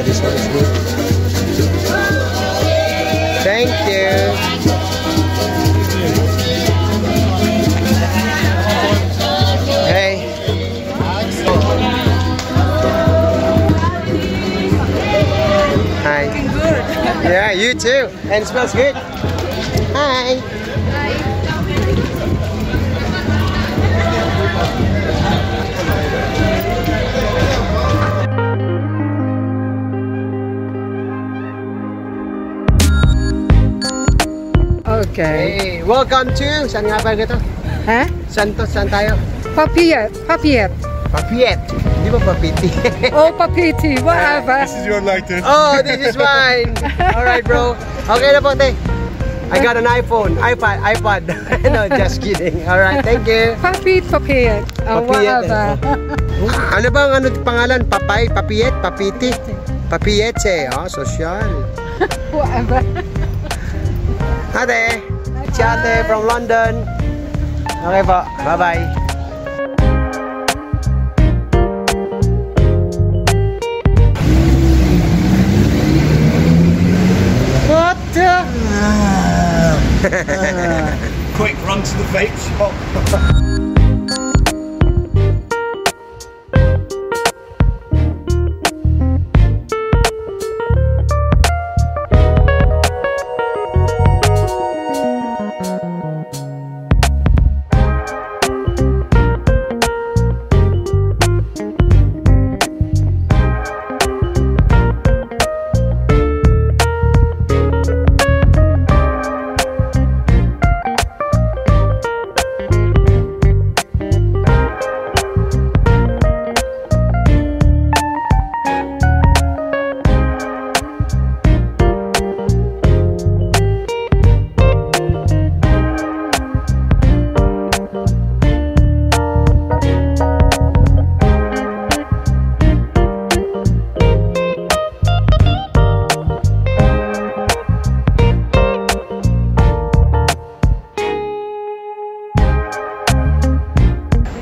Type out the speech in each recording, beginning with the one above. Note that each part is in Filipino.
This one is good. Thank you. Hey. Hi. Looking good. Yeah, you too. And it smells good. Hi. Okay. Hey, welcome to, saan nga ba ito? Ha? Saan tayo? Papiet. Papiet. Hindi ba papiti? Oh, papiti. Whatever. This is your lighter. Oh, this is mine. Alright, bro. Okay na po, te. I got an iPhone. iPod. No, just kidding. Alright, thank you. Papiet. Whatever. Ano bang pangalan? Papay? Papiet? Papiti? Papietse. Oh, social. Whatever. Ate. Si ate from London. Okay po. Bye-bye. What the? Quick, run to the vape shop.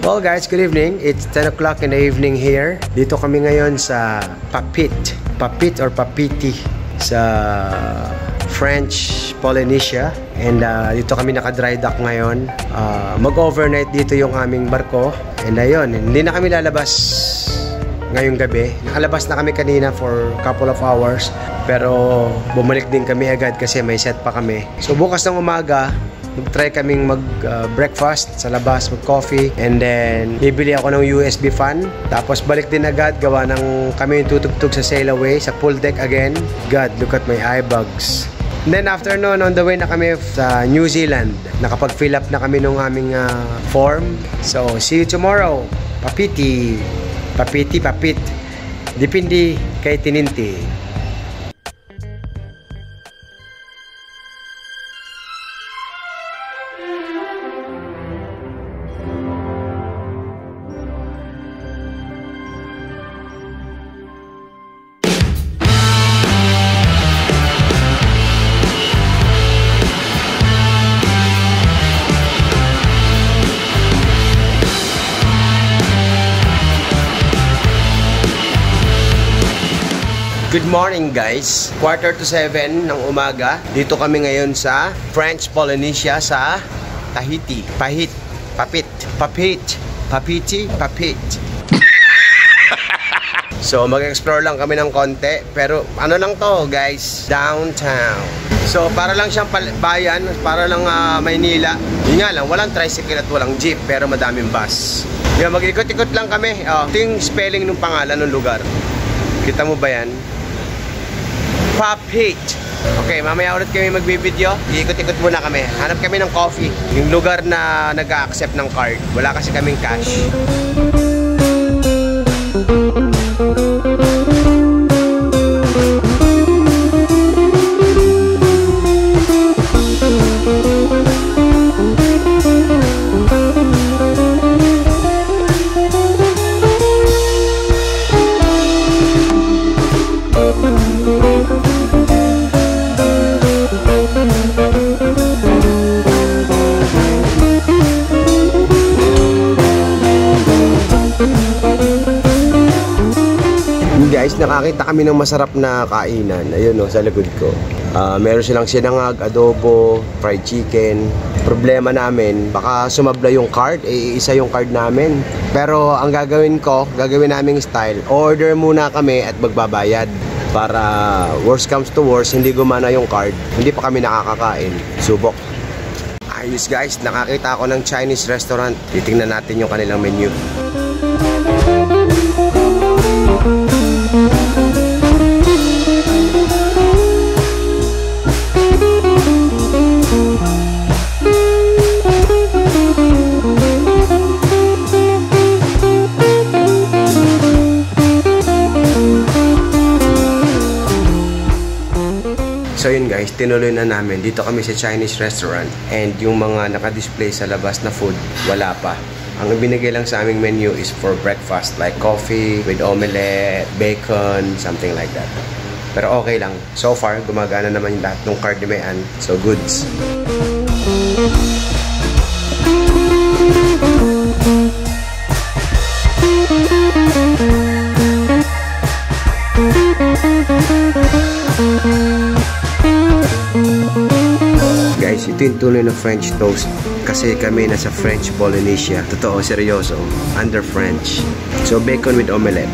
Well guys, good evening. It's 10 o'clock in the evening here. Dito kami ngayon sa Papit or Papiti sa French Polynesia. And dito kami naka-dry dock ngayon. Mag-overnight dito yung aming barko. And ayun, hindi na kami lalabas ngayong gabi. Nakalabas na kami kanina for a couple of hours. Pero bumalik din kami agad kasi may set pa kami. So bukas ng umaga, mag-try kaming mag-breakfast sa labas, mag-coffee, and then bibili ako ng USB fan. Tapos balik din agad, gawa ng kami yung tutugtog sa sail away, sa pool deck again. God, look at my eye bags. And then after noon, on the way na kami sa New Zealand. Nakapag-fill up na kami ng aming form. So, see you tomorrow. Papiti. Papit. Dipindi kay Tininti. Good morning guys, 6:45 ng umaga. Dito kami ngayon sa French Polynesia sa Tahiti. Papit. So mag-explore lang kami ng konti. Pero ano lang to guys, downtown. So para lang siyang bayan, para lang Maynila. Yun nga lang, walang tricycle at walang jeep, pero madaming bus. Yan, mag-ikot-ikot lang kami. Ito yung spelling ng pangalan ng lugar. Kita mo ba yan? Papit. Okay, mamaya ulit kami magbibideo. Iikot-ikot muna kami. Hanap kami ng coffee. Yung lugar na nag-a-accept ng card. Wala kasi kaming cash. Guys, nakakita kami ng masarap na kainan. Ayun o, sa likod ko. Meron silang sinangag, adobo, fried chicken. Problema namin, baka sumabla yung card, isa yung card namin. Pero ang gagawin naming style, order muna kami at magbabayad. Para worst comes to worst, hindi gumana yung card, hindi pa kami nakakakain. Subok. Ayos guys, nakakita ako ng Chinese restaurant. Titingnan natin yung kanilang menu. So yun guys, tinuloy na namin. Dito kami sa Chinese restaurant. And yung mga naka-display sa labas na food, wala pa. Ang binigay lang sa aming menu is for breakfast. Like coffee with omelette, bacon, something like that. Pero okay lang. So far, gumagana naman yung lahat ng card ni Mayan. So goods. Guys, ito yung tuloy na French toast. Kasi kami nasa French Polynesia. Totoo, seryoso. Under French. So, bacon with omelette.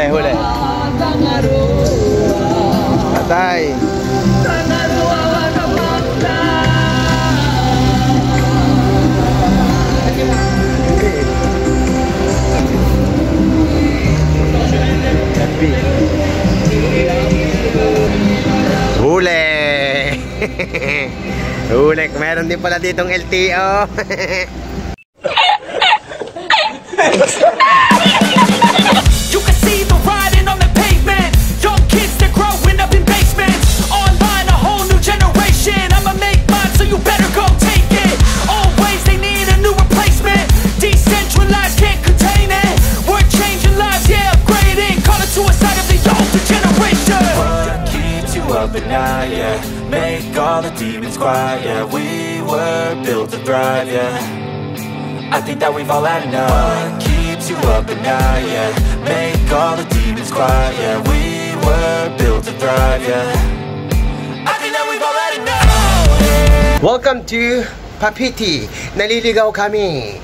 Huli. Patay. Huli. Huli. Meron din pala ditong LTO. You can see the riding on the pavement. Young kids, they're growing up in basements. Online, a whole new generation. I'ma make mine, so you better go take it. Always, they need a new replacement. Decentralized, can't contain it. We're changing lives, yeah. up at night, yeah. Make all the demons quiet, yeah. We were built to thrive, yeah. I think that we've all had enough. What keeps you up at night, yeah. Make all the demons quiet, yeah. We were built to thrive, yeah. I think that we've all had enough. Welcome to Papeete. Naliligaw kami.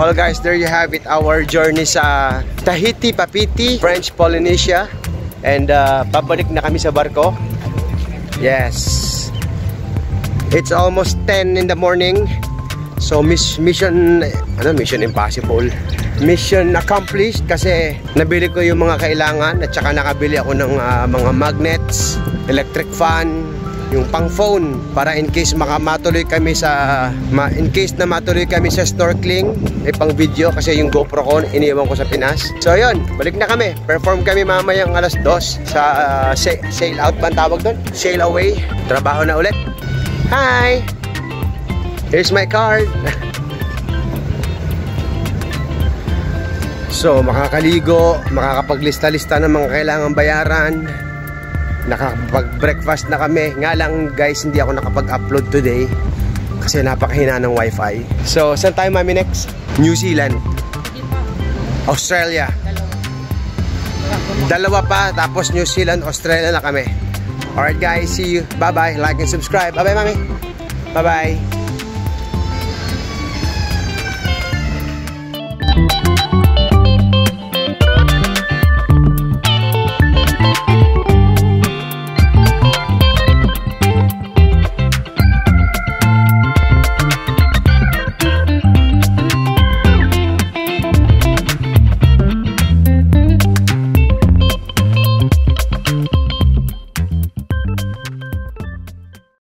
Well guys, there you have it, our journey sa Tahiti, Papeete, French Polynesia. And pabalik na kami sa barko. Yes. It's almost 10 in the morning. So mission impossible. Mission accomplished kasi nabili ko yung mga kailangan at saka nakabili ako ng mga magnets, electric fan, yung pang phone para in case matuloy kami sa matuloy kami sa snorkeling, pang video kasi yung GoPro ko iniwan ko sa Pinas. So yun, balik na kami. Perform kami mamayang alas 2 sa sail out ba ang tawag doon? Sail away. Trabaho na ulit. Hi! Here's my card. So makakaligo, makakapaglista-lista ng mga kailangang bayaran. Nakapag-breakfast na kami. Nga lang guys, hindi ako nakapag-upload today kasi napakahina ng wifi. So, saan tayo mami next? New Zealand, Australia. Dalawa pa, tapos New Zealand, Australia na kami. Alright guys, see you. Bye bye. Like and subscribe. Bye bye mami. Bye bye.